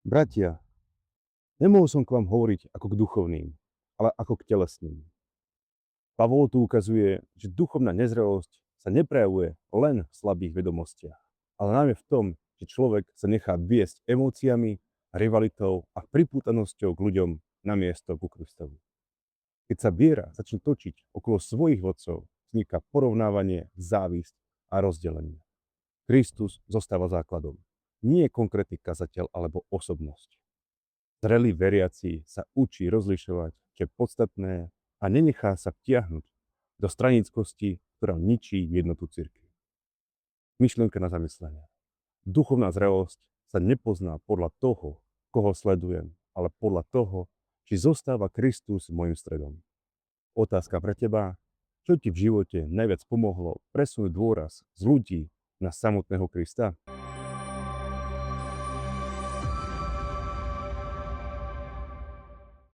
Bratia, nemohol som k vám hovoriť ako k duchovným, ale ako k telesným. Pavol tu ukazuje, že duchovná nezrelosť sa neprejavuje len v slabých vedomostiach, ale najmä v tom, že človek sa nechá viesť emóciami, rivalitou a pripútanosťou k ľuďom namiesto ku Kristovi. Keď sa viera začne točiť okolo svojich vodcov, vzniká porovnávanie, závisť a rozdelenie. Kristus zostáva základom. Nie je konkrétny kazateľ alebo osobnosť. Zrelý veriaci sa učí rozlišovať, čo je podstatné a nenechá sa vtiahnuť do stranickosti, ktorá ničí jednotu cirkvi. Myšlienka na zamyslenie. Duchovná zrelosť sa nepozná podľa toho, koho sledujem, ale podľa toho, či zostáva Kristus môjim stredom. Otázka pre teba, čo ti v živote najviac pomohlo presunúť dôraz z ľudí na samotného Krista?